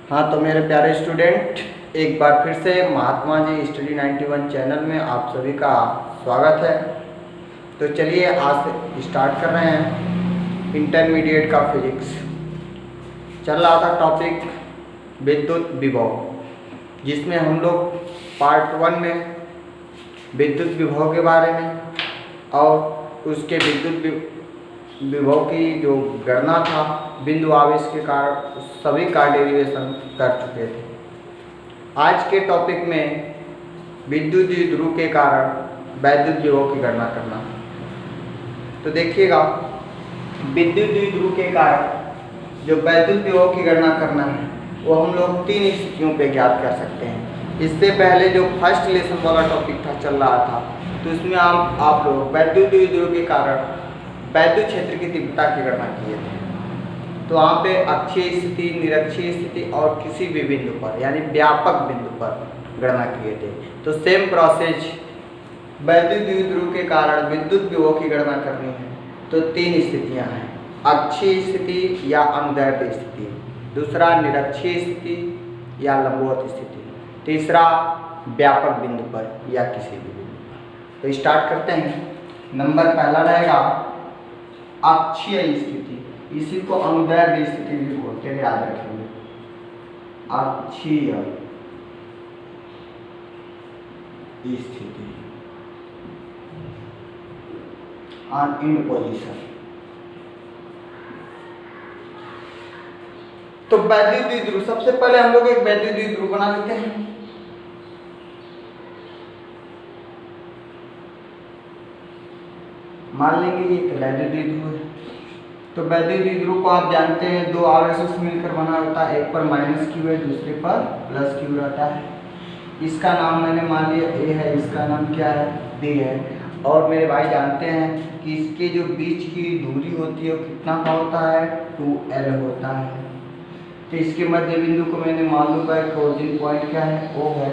हाँ, तो मेरे प्यारे स्टूडेंट, एक बार फिर से महात्मा जी स्टडी 91 चैनल में आप सभी का स्वागत है। तो चलिए आज से स्टार्ट कर रहे हैं इंटरमीडिएट का फिजिक्स। चल रहा था टॉपिक विद्युत विभव, जिसमें हम लोग पार्ट 1 में विद्युत विभव के बारे में और उसके विद्युत विभव की जो गणना था बिंदु आवेश के कारण सभी का डेरिवेशन कर चुके थे। आज के टॉपिक में विद्युत द्विध्रुव के कारण वैद्युत विभव की गणना करना। तो देखिएगा, विद्युत द्विध्रुव के कारण जो वैद्युत विभव की गणना करना है वो हम लोग 3 स्थितियों पे ज्ञात कर सकते हैं। इससे पहले जो फर्स्ट लेसन वाला टॉपिक था चल रहा था, तो उसमें आप लोग वैद्युत द्विध्रुव के कारण वैद्युत क्षेत्र की तीव्रता की गणना किए थे। तो वहाँ पे अक्षीय स्थिति, निरक्षीय स्थिति और किसी भी बिंदु पर यानी व्यापक बिंदु पर गणना किए थे। तो सेम प्रोसेस वैद्युत द्विध्रुव के कारण विद्युत विभव की गणना करनी है। तो 3 स्थितियाँ हैं, अक्षीय स्थिति या अनुदैर्ध्य स्थिति, दूसरा निरक्षीय स्थिति या लंबवत स्थिति, तीसरा व्यापक बिंदु पर या किसी भी बिंदु पर। तो स्टार्ट करते हैं। नंबर पहला रहेगा अक्षीय स्थिति, इसी को अनुदैर्ध्य स्थिति भी बोलते हैं, याद रखेंगे। अक्षीय स्थिति ऑन इन पोजीशन। तो वैद्युत द्विध्रुव, सबसे पहले हम लोग एक वैद्युत द्विध्रुव बना लेते हैं। मान लेंगे ये वैद्युत द्विध्रुव है। तो वैद्युत द्विध्रुव को आप जानते हैं 2 आवेशों से मिलकर बना होता है, एक पर -q है, दूसरे पर +q रहता है। इसका नाम मैंने मान लिया A है, इसका नाम क्या है, B है। और मेरे भाई जानते हैं कि इसके जो बीच की दूरी होती है वो कितना का होता है, 2L होता है। तो इसके मध्य बिंदु को मैंने मालूम है कि ओरिजिन पॉइंट क्या है, O है।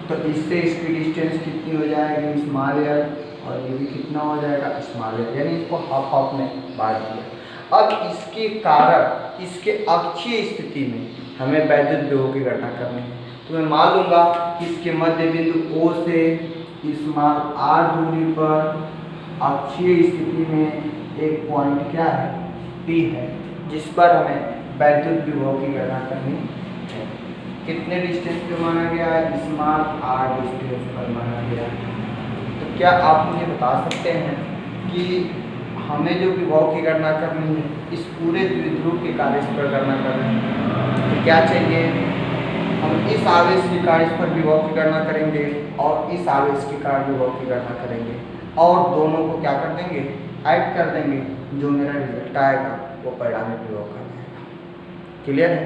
तो इससे इसकी डिस्टेंस कितनी हो जाएगी, स्मॉल l, और ये भी कितना हो जाएगा, स्मॉल l, यानी इसको हाफ में बांट दिया। अब इसके कारण इसके अक्षीय स्थिति में हमें वैद्युत विभव की गणना करनी है। तो मैं मान लूँगा कि इसके मध्य बिंदु O से स्मॉल r दूरी पर अक्षीय स्थिति में एक पॉइंट क्या है, P है, जिस पर हमें वैद्युत विभव की गणना करनी है। कितने डिस्टेंस पे माना गया है, स्मॉल r डिस्टेंस पर माना गया है। तो क्या आप मुझे बता सकते हैं कि हमें जो विभव की गणना करनी है इस पूरे द्विध्रुव के कार्य पर गणना करनी है, तो क्या चाहिए, हम इस आवेश के कार्य पर विभव की गणना करेंगे और इस आवेश के कार्य विभव की गणना करेंगे और दोनों को क्या कर देंगे, ऐड कर देंगे। जो मेरा रिजल्ट आएगा वो परिणामी विभव का आएगा। क्लियर है।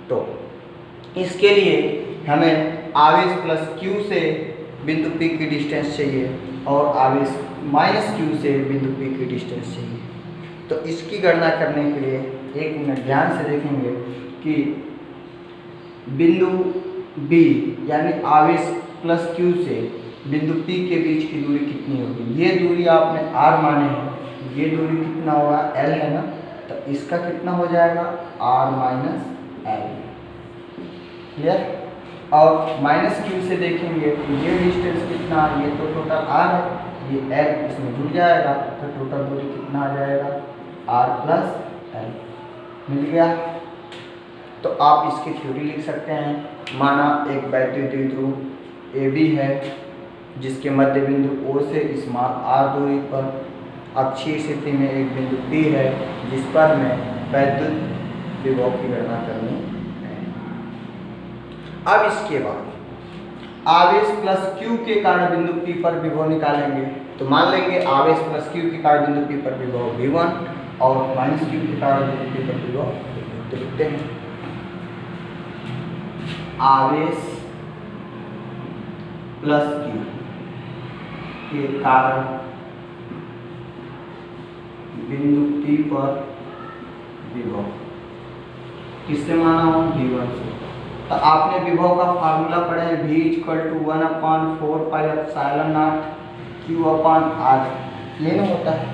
तो इसके लिए हमें आवेश +q से बिंदु P की डिस्टेंस चाहिए और आवेश -q से बिंदु P की डिस्टेंस चाहिए। तो इसकी गणना करने के लिए 1 मिनट ध्यान से देखेंगे कि बिंदु B यानी आवेश +q से बिंदु P के बीच की दूरी कितनी होगी। ये दूरी आपने r माने हैं, ये दूरी कितना होगा, l है ना, तो इसका कितना हो जाएगा, r - l। क्लियर। और -q से देखेंगे तो ये डिस्टेंस कितना, ये तो टोटल r है, ये l इसमें जुड़ जाएगा, तो टोटल दूरी कितना आ जाएगा, r + l। मिल गया। तो आप इसकी थ्योरी लिख सकते हैं। माना एक वैद्युत द्विध्रुव AB है जिसके मध्य बिंदु O से स्मॉल r दूरी पर अक्षीय स्थिति में एक बिंदु P है जिस पर मैं वैद्युत विभव की गणना करनी है। अब इसके बाद आवेश +q के कारण बिंदु P पर विभव निकालेंगे। तो मान लेंगे आवेश +q के कारण बिंदु P पर विभव V1 और -q के कारण बिंदु P पर विभव V2। तो लिखते हैं आवेश +q के कारण बिंदु P पर विभव किससे माना हो, V1 से। तो आपने विभव का फार्मूला पढ़े हैं, V = 1/4πε0 Q/r। ये ना होता है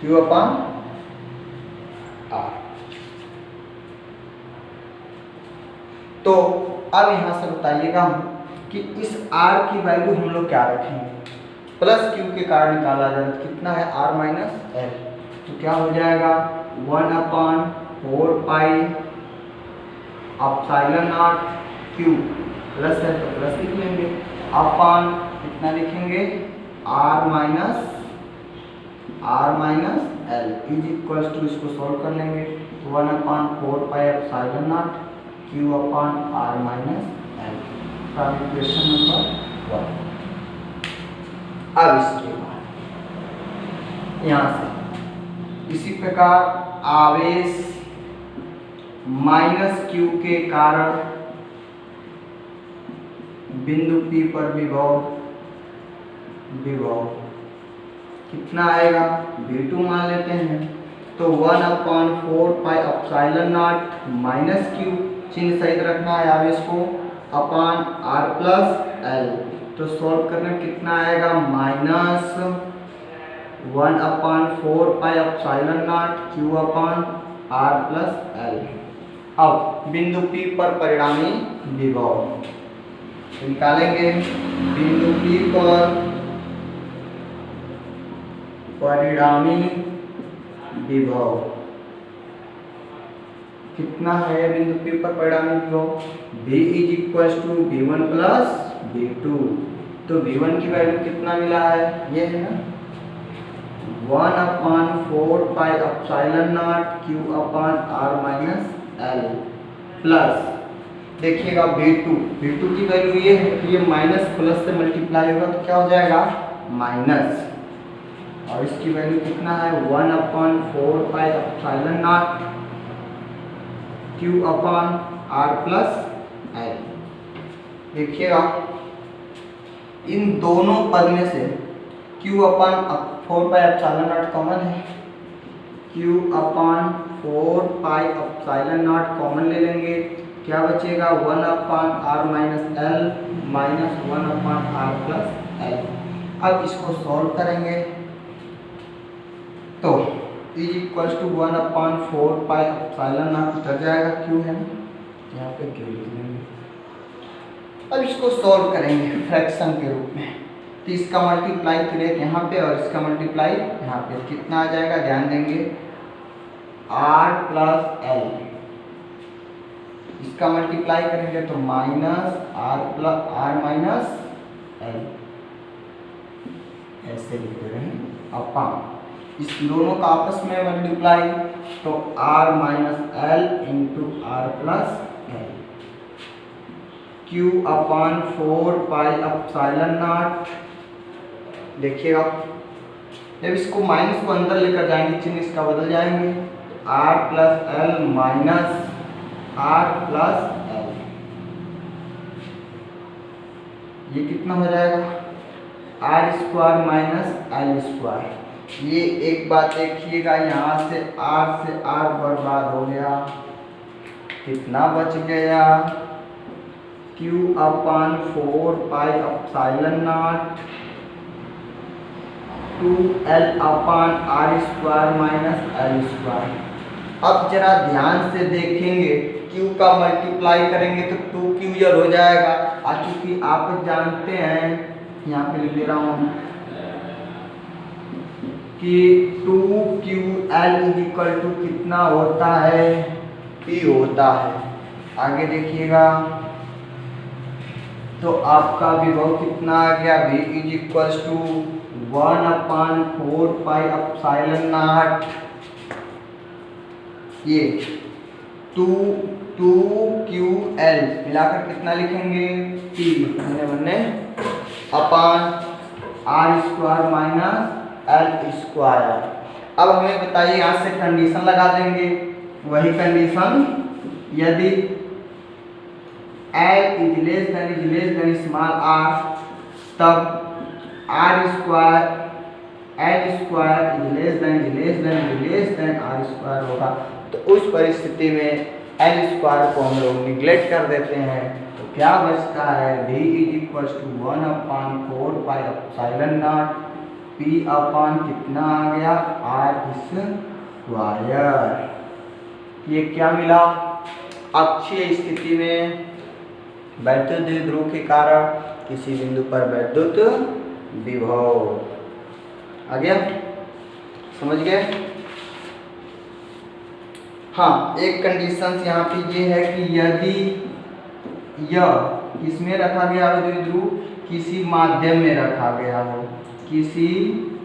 Q/r। तो अब यहाँ से बताइएगा कि इस r की वैल्यू हम लोग क्या रखेंगे, प्लस क्यू के कारण निकाला जाए तो कितना है r माइनस एल, तो क्या हो जाएगा 1/4 pi epsilon naught q, plus है तो प्लस लिख लेंगे, अपॉन कितना लिखेंगे r minus l is equal to, इसको सॉल्व कर लेंगे 1/4 pi epsilon naught q upon r minus l, equation number 1। अब इसके बाद यहाँ से इसी प्रकार आवेश माइनस क्यू के कारण बिंदु P पर विभव कितना आएगा V2 मान लेते हैं, तो 1/4 pi epsilon not minus Q, चिन्ह सहित रखना है आवेश को, अपॉन r प्लस एल, तो सॉल्व करने कितना आएगा minus 1/4 pi epsilon naught q upon r plus l. अब बिंदु P पर परिणामी विभव निकालेंगे, बिंदु P पर परिणामी विभव कितना है, बिंदु P पर परिणामी विभव V is equal to V1 plus V2, तो V1 की वैल्यू कितना मिला है, ये है ना 1/4 pi epsilon naught q upon r minus L, plus देखिएगा V2 की वैल्यू ये है कि ये माइनस प्लस से मल्टीप्लाई होगा तो क्या हो जाएगा माइनस, और इसकी वैल्यू कितना है 1/4 pi epsilon naught q upon r plus l. देखिएगा इन दोनों पद में से q upon 4 pi epsilon naught common है, q upon 4 pi epsilon naught common ले लेंगे, क्या बचेगा 1/r minus l minus 1/r plus l. अब इसको सॉल्व करेंगे तो is equal to 1/4 pi epsilon naught उतर जाएगा, क्यू है यहाँ पे क्यू लिख लेंगे। अब इसको सॉल्व करेंगे फ्रैक्शन के रूप में, तो इसका मल्टीप्लाई करें यहाँ पे और इसका मल्टीप्लाई यहाँ पे, कितना आ जाएगा ध्यान देंगे r प्लस एल, इसका मल्टीप्लाई करेंगे तो माइनस r माइनस एल, ऐसे लिख रहे हैं अपॉन, इस दोनों का आपस में मल्टीप्लाई तो r minus L into r plus L, q upon 4 pi epsilon not. देखिएगा जब इसको माइनस को अंदर लेकर जाएंगे चिन्ह इसका बदल जाएंगे, r plus L minus r plus L, ये कितना हो जाएगा r square minus L square. ये एक बात देखिएगा यहाँ से r बर्बाद हो गया, कितना बच गया q upon 4 pi epsilon not 2l upon r square minus L square. अब जरा ध्यान से देखेंगे q का मल्टीप्लाई करेंगे तो 2q हो जाएगा, और चूंकि आप जानते हैं यहाँ पे लिख दे रहा हूँ कि 2ql इज इक्वल टू कितना होता है p होता है। आगे देखिएगा तो आपका विभव कितना आ गया v is equal to 1/4 pi epsilon naught, ये 2ql मिलाकर कितना लिखेंगे p बनने upon r square minus L square. अब हमें बताइए यहाँ से कंडीशन लगा देंगे, वही कंडीशन यदि L is less then small r, तब r square L square is less then r square होगा, तो उस परिस्थिति में एल स्क्वायर को हम लोग निगलेक्ट कर देते हैं, तो क्या बचता है v is equal to 1/4 pi epsilon naught p upon कितना आ गया r स्क्वायर। ये क्या मिला, अक्षीय स्थिति में वैद्युत द्विध्रुव के कारण किसी बिंदु पर वैद्युत विभव। आ गया, समझ गए? हाँ, एक कंडीशन यहाँ पे ये है कि यदि यह इसमें रखा गया हो द्विध्रुव, किसी माध्यम में रखा गया हो, किसी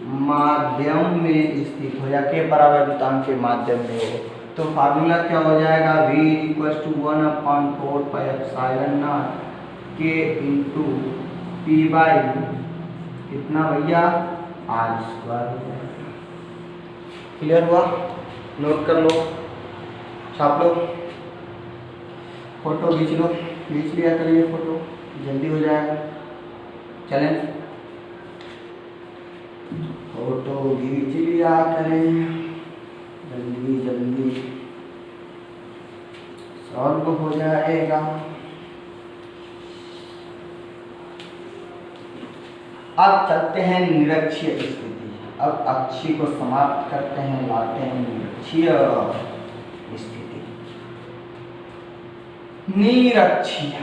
माध्यम में स्थित हो या के परावैद्युतांक के माध्यम में हो, तो फार्मूला क्या हो जाएगा? V = 1/4πε0 K × P/ कितना भैया? R²। क्लियर हुआ? नोट कर लो, छाप लो, फोटो खींच लो, खींच लिया करिए फोटो, जल्दी हो जाएगा। चलें, फोटो खींच लिया करें जल्दी जल्दी, सॉल्व हो जाएगा। अब चलते हैं निरक्षीय स्थिति। अब अक्षी को समाप्त करते हैं, लाते हैं निरक्षीय स्थिति। निरक्षीय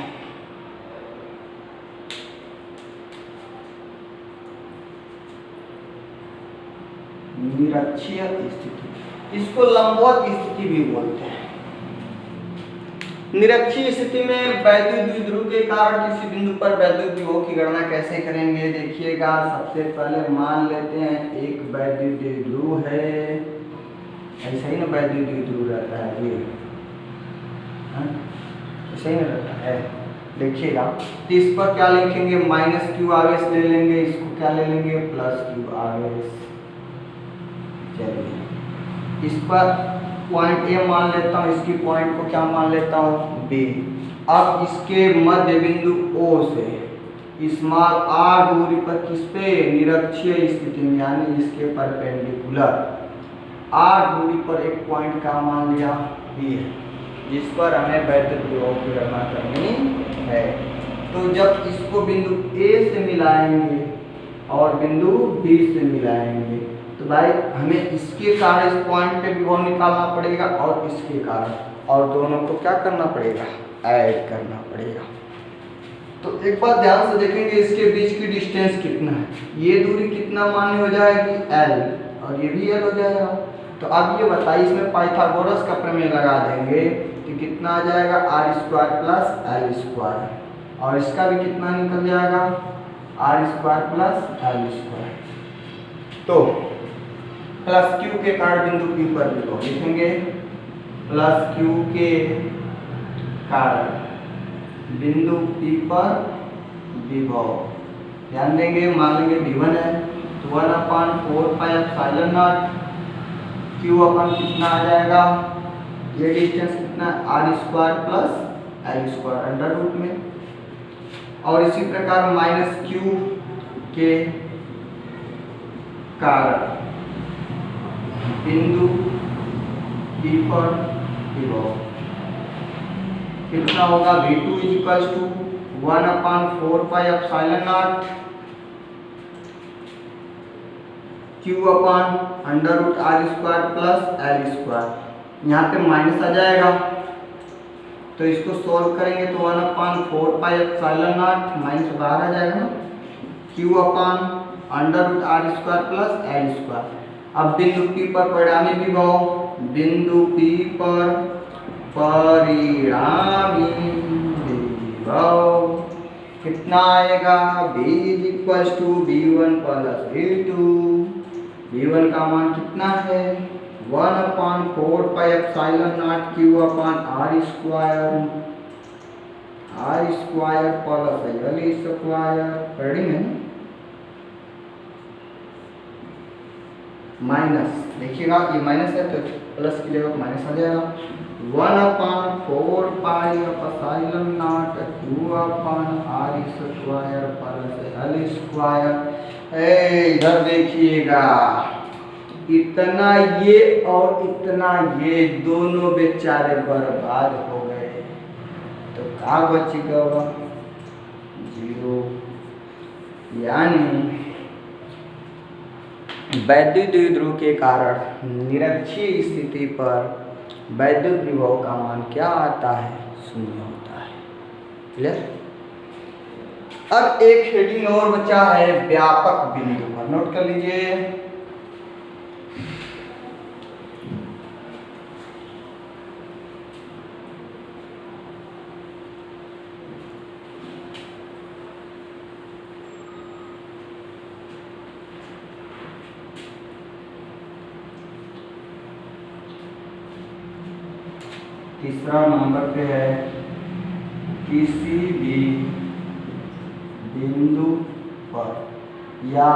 निरक्षीय स्थिति, इसको लंबवत स्थिति भी बोलते हैं। निरक्षीय स्थिति में वैद्युत द्विध्रुव के कारण किसी बिंदु पर वैद्युत विभव की गणना कैसे करेंगे? देखिएगा, सबसे पहले मान लेते हैं एक वैद्युत द्विध्रुव है, ऐसा ही ना वैद्युत द्विध्रुव रहता है ये, ऐसा ही ना रहता है। देखिएगा, तो इस पर क्या लिखेंगे? -q आवेश ले लेंगे, इसको क्या ले लेंगे? +q आवेश। चलिए, इस पर पॉइंट ए मान लेता हूँ, इसकी पॉइंट को क्या मान लेता हूँ? बी। अब इसके मध्य बिंदु O से स्मॉल r दूरी पर किस पे? निरक्षीय स्थिति में, यानी इसके परपेंडिकुलर r दूरी पर एक पॉइंट का मान लिया B है, जिस पर हमें वैद्युत विभव की गणना करनी है। तो जब इसको बिंदु A से मिलाएंगे और बिंदु B से मिलाएंगे, तो भाई हमें इसके कारण इस पॉइंट पे विभव निकालना पड़ेगा और इसके कारण, और दोनों को क्या करना पड़ेगा? ऐड करना पड़ेगा। तो एक बात ध्यान से देखेंगे, इसके बीच की डिस्टेंस कितना है? ये दूरी कितना मान्य हो जाएगी? L, और ये भी L हो जाएगा। तो अब ये बताइए, इसमें पाइथागोरस का प्रमेय लगा देंगे तो कितना आ जाएगा? R² + L², और इसका भी कितना निकल जाएगा? R² + L²। तो +q के कारण बिंदु P पर विभव लिखेंगे, +q के कारण बिंदु P पर विभव। ध्यान देंगे, मान लेंगे V1 है, तो 1/4πε0 q अपन कितना आ जाएगा? ये डिस्टेंस कितना? R² + L² अंडर रूट में। और इसी प्रकार -q के कारण बिंदु P पर विभव कितना होगा? V2 = 1/4πε0 q/√r² + L²। यहाँ पे माइनस आ जाएगा, तो इसको सोल्व करेंगे तो 1/4πε0 माइनस बाहर आ जाएगा ना, q/√r² + L²। अब बिंदु P पर परिणामी विभव, बिंदु P पर परिणामी विभव कितना आएगा? V = V1 + V2। V1 का मान कितना है? 1/4πε0 q/r² r² + L²। रेडी है? माइनस, देखिएगा ये माइनस है तो प्लस की जगह माइनस आ जाएगा। 1/4πε0 q/r² + L²। इधर देखिएगा, इतना ये और इतना ये दोनों बेचारे बर्बाद हो गए, तो क्या बचेगा? 0। यानी वैद्युत द्विध्रुव के कारण निरक्षीय स्थिति पर वैद्युत विभव का मान क्या आता है? 0 होता है। क्लियर? अब एक हेडिंग और बचा है व्यापक बिंदु पर, नोट कर लीजिए। तीसरा नंबर पे है किसी भी बिंदु पर या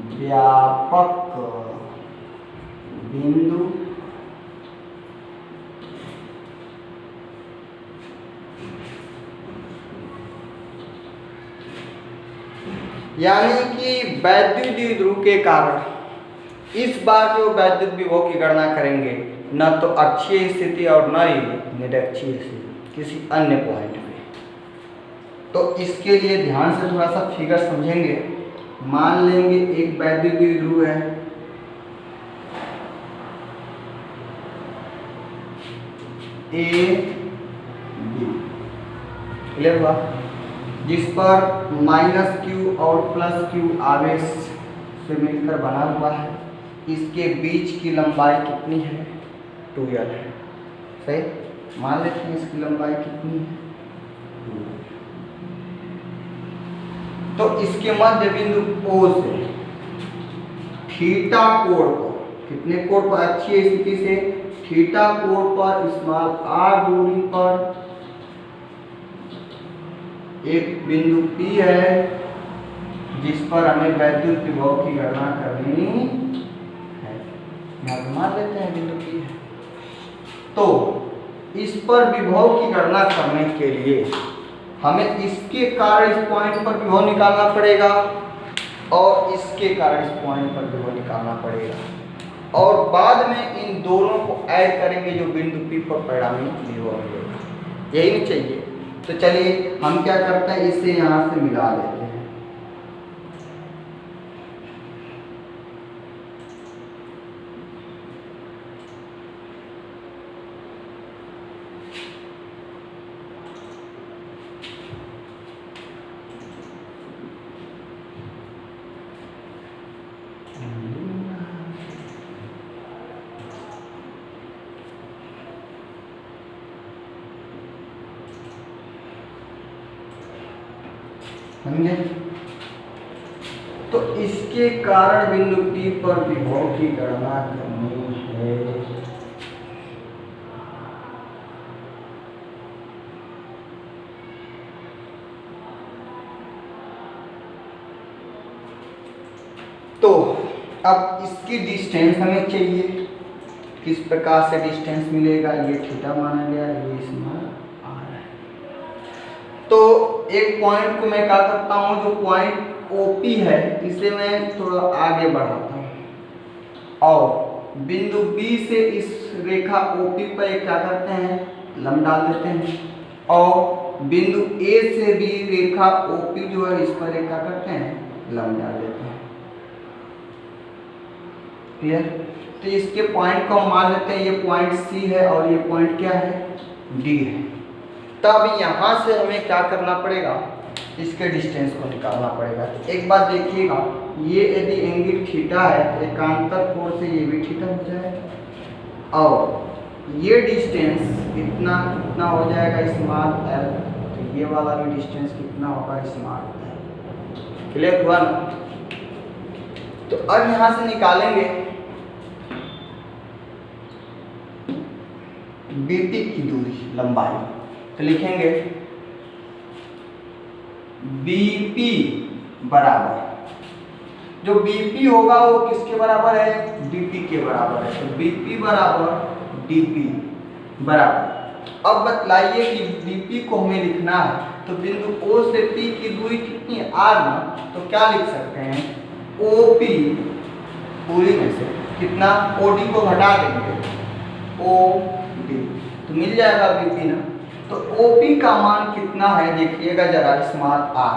व्यापक बिंदु यानी कि वैद्युत द्विध्रुव के कारण इस बार जो वैद्युत विभव की गणना करेंगे न तो अक्षीय स्थिति और न ही निरक्षीय स्थिति, किसी अन्य पॉइंट पे। तो इसके लिए ध्यान से थोड़ा सा फिगर समझेंगे। मान लेंगे एक वैद्युत द्विध्रुव है, ए बी, क्लियर हुआ, जिस पर -q और +q आवेश से मिलकर बना हुआ है। इसके बीच की लंबाई कितनी है? 2l है, सही। मान लेते हैं इसकी लंबाई कितनी है? 2l। तो इसके मध्य बिंदु O से थीटा कोण पर, कितने कोण पर? अक्षीय स्थिति से थीटा कोण पर r दूरी पर एक बिंदु P है, जिस पर हमें वैद्युत विभव की गणना करनी है। मान लेते हैं बिंदु P है। तो इस पर विभव की गणना करने के लिए हमें इसके कारण इस पॉइंट पर विभव निकालना पड़ेगा और इसके कारण इस पॉइंट पर विभव निकालना पड़ेगा, और बाद में इन दोनों को ऐड करेंगे जो बिंदु P पर परिणामी विभव मिलेगा। यही नहीं चाहिए। तो चलिए हम क्या करते हैं, इसे यहाँ से मिला लेते हैं। समझे? तो इसके कारण बिंदु P पर विभव की गणना करनी है। तो अब इसकी डिस्टेंस हमें चाहिए। किस प्रकार से डिस्टेंस मिलेगा? ये थीटा माना गया, ये इसमें r है। तो एक पॉइंट को मैं क्या करता हूँ, जो पॉइंट OP है इसे मैं थोड़ा आगे बढ़ाता हूँ और बिंदु B से इस रेखा OP पर एक क्या करते हैं, लंब डाल देते हैं, और बिंदु A से भी रेखा OP जो है इस पर एक क्या करते हैं, लंब डाल देते हैं। क्लियर? तो इसके पॉइंट को हम मान लेते हैं, ये पॉइंट C है और ये पॉइंट क्या है, D है। तब यहाँ से हमें क्या करना पड़ेगा, इसके डिस्टेंस को निकालना पड़ेगा। एक बात देखिएगा, ये यदि एंगल थीटा है तो एकांतर कोण से ये भी थीटा हो जाएगा, और ये डिस्टेंस कितना हो जाएगा, स्मॉल l। तो ये वाला भी डिस्टेंस कितना होगा, स्मॉल l। क्लियर हुआ ना? तो अब यहाँ से निकालेंगे BP की दूरी, लंबाई। तो लिखेंगे BP बराबर, जो BP होगा वो किसके बराबर है, DP के बराबर है। तो BP बराबर DP बराबर। अब बतलाइए कि DP को हमें लिखना है तो बिंदु O से P की दूरी कितनी है, R ना। तो क्या लिख सकते हैं, OP पूरी में से कितना, OD को घटा देंगे, OD तो मिल जाएगा BP ना। तो OP का मान कितना है देखिएगा जरा, स्मॉल r।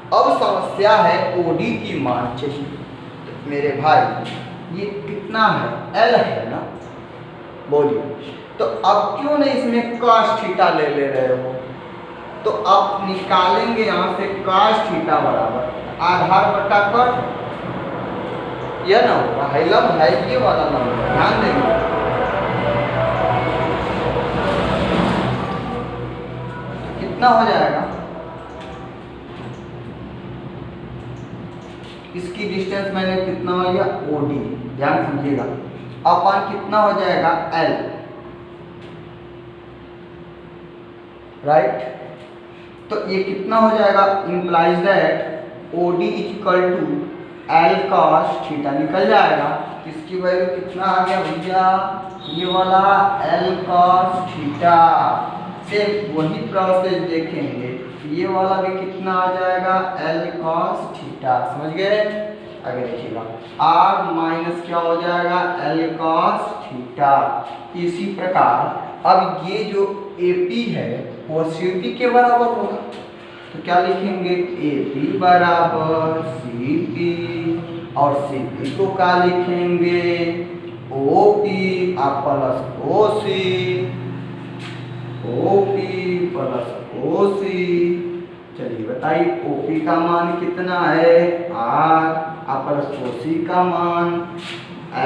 अब समस्या है OD की मान चाहिए। तो मेरे भाई ये कितना है, L है ना, बोलिए। तो अब क्यों नहीं इसमें cos थीटा ले रहे हो? तो आप निकालेंगे यहाँ से cos थीटा बराबर आधार बटा कट, यह ना होगा हाइलम है ये वाला नंबर, ध्यान देंगे। कितना हो जाएगा, इसकी डिस्टेंस मैंने कितना हो गया OD, ध्यान समझिएगा। अपन कितना हो जाएगा L, राइट। तो ये कितना हो जाएगा, implies that OD is equal to L cos theta निकल जाएगा। इसकी वैल्यू कितना आ गया भैया, ये वाला L cos थीटा। से वही प्रोसेस देखेंगे, ये वाला भी कितना आ जाएगा L cos थीटा, समझ गए। आगे देखिएगा R माइनस क्या हो जाएगा L cos थीटा। इसी प्रकार अब ये जो AP है वो CP के बराबर होगा, तो क्या लिखेंगे AP बराबर CP, और CP को क्या लिखेंगे OP plus OC, OP plus OC। चलिए बताइए OP का मान कितना है R, प्लस OC का मान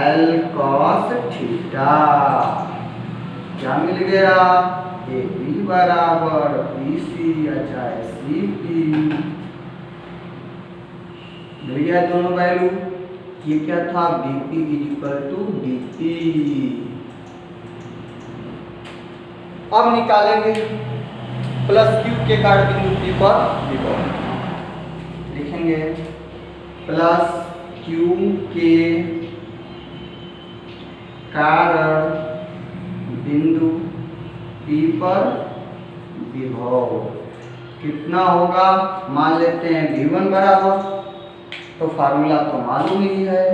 L cos थीटा। क्या मिल गया, AP बराबर PC या चाहे CP, मिल गया दोनों वैल्यू। ये क्या था, BP is equal to DP। अब निकालेंगे प्लस Q के कारण बिंदु P पर विभव, लिखेंगे प्लस Q के कारण बिंदु P पर विभव कितना होगा, मान लेते हैं V1 बराबर, तो फार्मूला तो मालूम ही है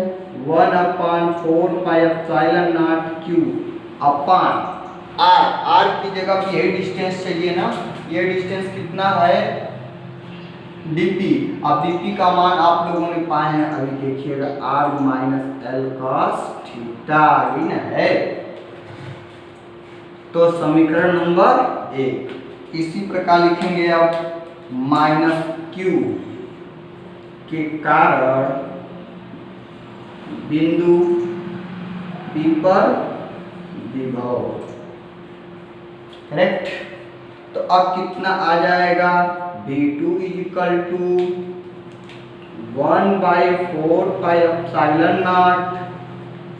1/4 पाई एप्सिलॉन नॉट Q अपान R। R की जगह पे यही डिस्टेंस चाहिए ना, ये डिस्टेंस कितना है DP। अब DP का मान आप लोगों ने पाए हैं, अभी देखिएगा R minus L cos theta, ये ना है। तो समीकरण नंबर 1 इसी प्रकार लिखेंगे अब माइनस Q के कारण बिंदु P पर विभव, करेक्ट। तो अब कितना आ जाएगा, V2 is equal to 1/4 pi epsilon naught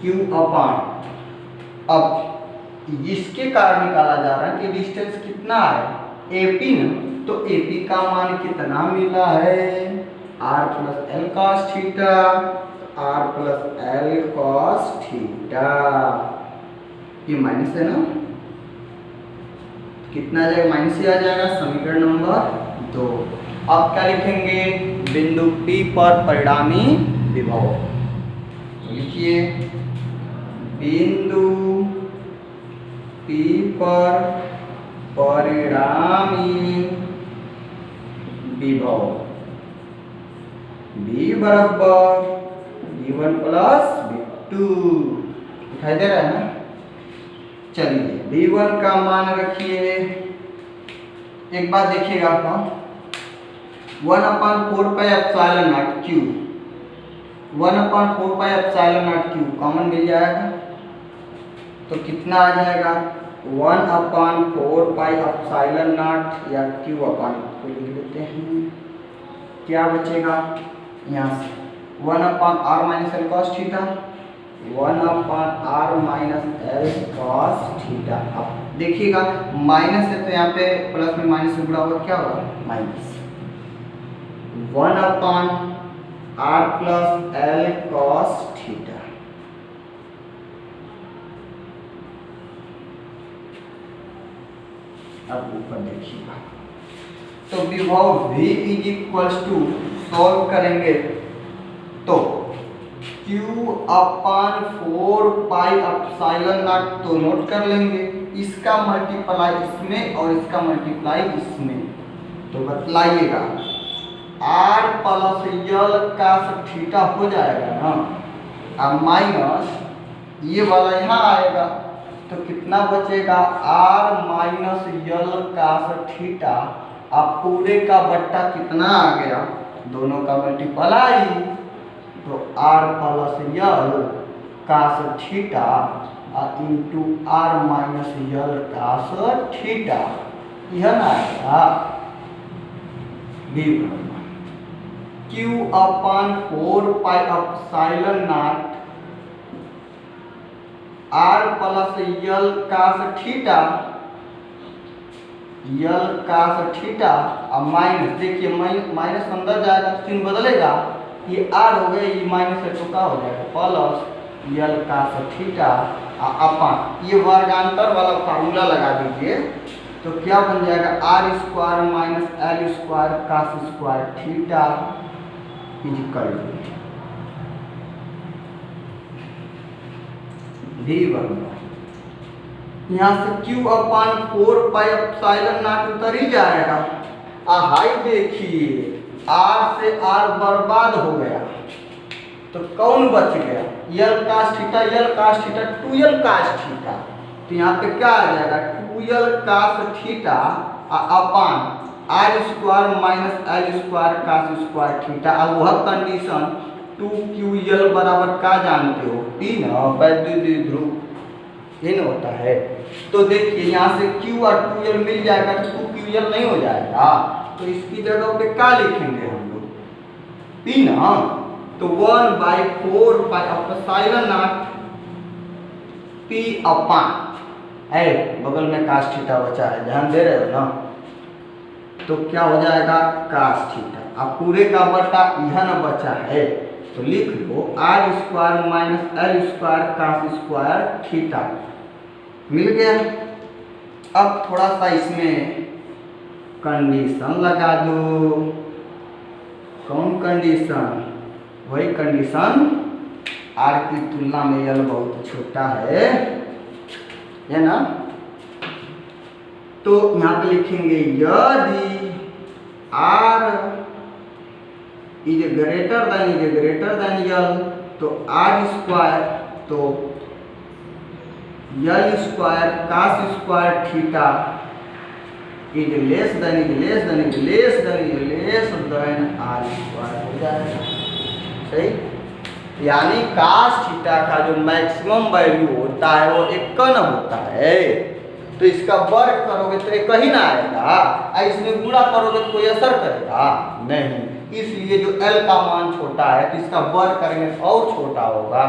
Q upon, अब इसके कारण निकाला जा रहा है कि डिस्टेंस कितना है AP ना, तो AP का मान कितना मिला है R plus L cos theta, R plus L cos theta, ये माइनस है ना, कितना आ जाएगा माइनस ही आ जाएगा, समीकरण नंबर 2। अब क्या लिखेंगे, बिंदु P पर परिणामी विभव, तो लिखिए बिंदु P पर परिणामी विभव V बराबर V1 प्लस V2, दिखाई दे रहा है ना। चलिए V1 का मान रखिए, एक बात देखिएगा आप 1/4 pi epsilon naught Q, 1/4 pi epsilon naught Q कॉमन मिल जाएगा, तो कितना आ जाएगा 1/4 पाई एप्सिलॉन नॉट या Q अपान को लिख लेते हैं, क्या बचेगा यहाँ से 1/r minus L cos theta, 1/r minus L cos theta. अब देखिएगा माइनस है तो यहाँ पे प्लस में माइनस से गुणा होगा, क्या होगा minus 1/r plus L cos theta. अब ऊपर देखिएगा, तो विभव V is equals to solve करेंगे तो Q/4 पाई एप्सिलॉन नॉट तो नोट कर लेंगे, इसका मल्टीप्लाई इसमें और इसका मल्टीप्लाई इसमें, तो बतलाइएगा R plus L cos theta हो जाएगा ना, अब माइनस ये वाला यहाँ आएगा, तो कितना बचेगा R minus L cos theta अब पूरे का बट्टा कितना आ गया, दोनों का मल्टीप्लाई, तो r plus L cos theta into r minus L cos theta, यह ना आएगा b q अपन 4 pi epsilon naught r plus L cos theta, L cos theta, अब माइनस, देखिए माइनस अंदर जाएगा तो चिन्ह बदलेगा, ये r हो गया, ये माइनस है तो क्या हो जाएगा प्लस यल कास थीटा अपन, ये वर्गांतर वाला फार्मूला लगा दीजिए तो क्या बन जाएगा r square minus L square cos square theta इजिकल भी बन गया। यहाँ से q अपन 4 पाई एप्सिलॉन नॉट उतर ही जाएगा। हाई देखिए r से r बर्बाद हो गया तो कौन बच गया, L cos theta, L cos theta 2l cos theta, तो यहाँ पे क्या आ जाएगा 2l कास थीटा अपन r square minus L square cos square theta. अब वह कंडीशन 2ql बराबर क्या जानते हो, p ना, वैद्युत ध्रुव इन होता है। तो देखिए यहाँ से q और 2l मिल जाएगा तो 2ql नहीं हो जाएगा, तो इसकी जगह पे क्या लिखेंगे हम लोग, p ना, तो 1/4 पाई एप्सिलॉन नॉट p अपन है, बगल में कास थीटा बचा है, ध्यान दे रहे हो ना, तो क्या हो जाएगा कास थीटा। अब पूरे का बटा यह ना बचा है तो लिख लो R square minus L square cos square theta, मिल गया। अब थोड़ा सा इसमें कंडीशन लगा दो, कौन कंडीशन, वही कंडीशन आर की तुलना में यल बहुत छोटा है ना, तो यहाँ पे लिखेंगे यदि r is greater than l तो आर स्क्वायर, तो l square cos square theta is less than r square हो जाएगा, सही। यानी कास थीटा का जो मैक्सिमम वैल्यू होता है वो 1 होता है, तो इसका वर्ग करोगे तो 1 ही ना आएगा, इसमें गुणा करोगे तो कोई असर करेगा नहीं, इसलिए जो l का मान छोटा है तो इसका वर्ग करेंगे तो और छोटा होगा,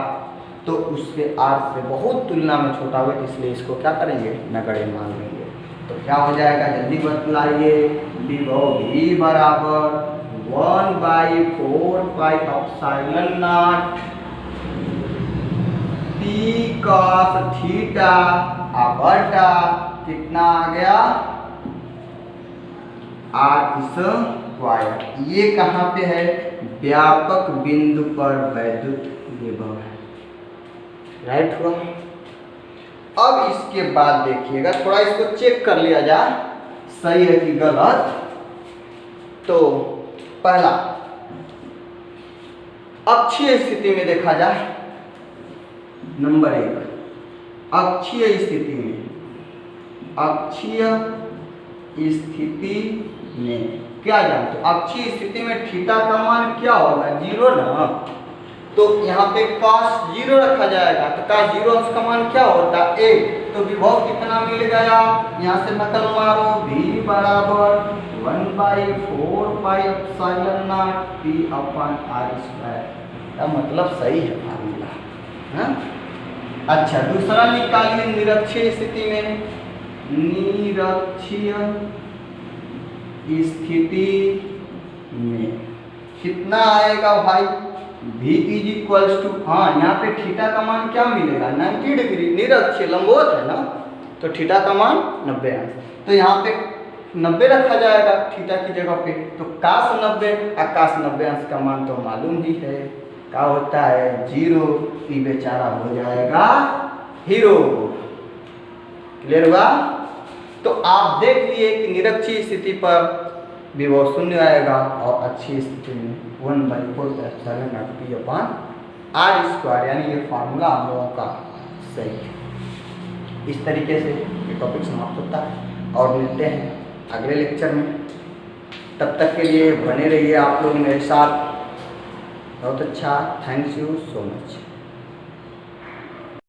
तो उसके r से बहुत तुलना में छोटा होगा, इसलिए इसको क्या करेंगे नगण्य मान लेंगे। तो क्या हो जाएगा जल्दी बतलाइए, विभव v बराबर 1/4 pi epsilon naught p cos theta बटा कितना आ गया r स्क्वायर, ये कहाँ पे है, व्यापक बिंदु पर वैद्युत विभव है, राइट हुआ। अब इसके बाद देखिएगा, थोड़ा इसको चेक कर लिया जाए सही है कि गलत। तो पहला अक्षीय स्थिति में देखा जाए, नंबर 1 अक्षीय स्थिति में क्या जानते हो, अक्षीय स्थिति में थीटा का मान क्या होगा 0 ना, तो यहाँ पे cos 0 रखा जाएगा, तो cos 0 उसका मान क्या होता है 1, तो विभव कितना मिल गया, यहाँ से नकल मारो v बराबर 1/4 पाई एप्सिलॉन नॉट p अपन r स्क्वायर, का मतलब सही है फार्मूला। अच्छा दूसरा निकालिए निरक्षीय स्थिति में, निरक्षीय स्थिति में कितना आएगा भाई, v इज इक्वल्स टू, हाँ यहाँ पे थीटा का मान क्या मिलेगा 90 डिग्री, निरक्षीय लंबवत है ना, तो थीटा का मान 90 अंश, तो यहाँ पे 90 रखा जाएगा थीटा की जगह पे, तो कास 90 और कास 90 अंश का मान तो मालूम ही है क्या होता है 0, ई बेचारा हो जाएगा हीरो। क्लियर हुआ। तो आप देख लिए कि निरक्षीय स्थिति पर विभव 0 आएगा और अक्षीय स्थिति में 1/4 एप्सिलॉन नॉट p अपन r स्क्वायर, यानी ये फार्मूला हम लोगों का सही है। इस तरीके से ये टॉपिक समाप्त होता है और मिलते हैं अगले लेक्चर में। तब तक के लिए बने रहिए आप लोग मेरे साथ। बहुत अच्छा, थैंक्स यू सो मच।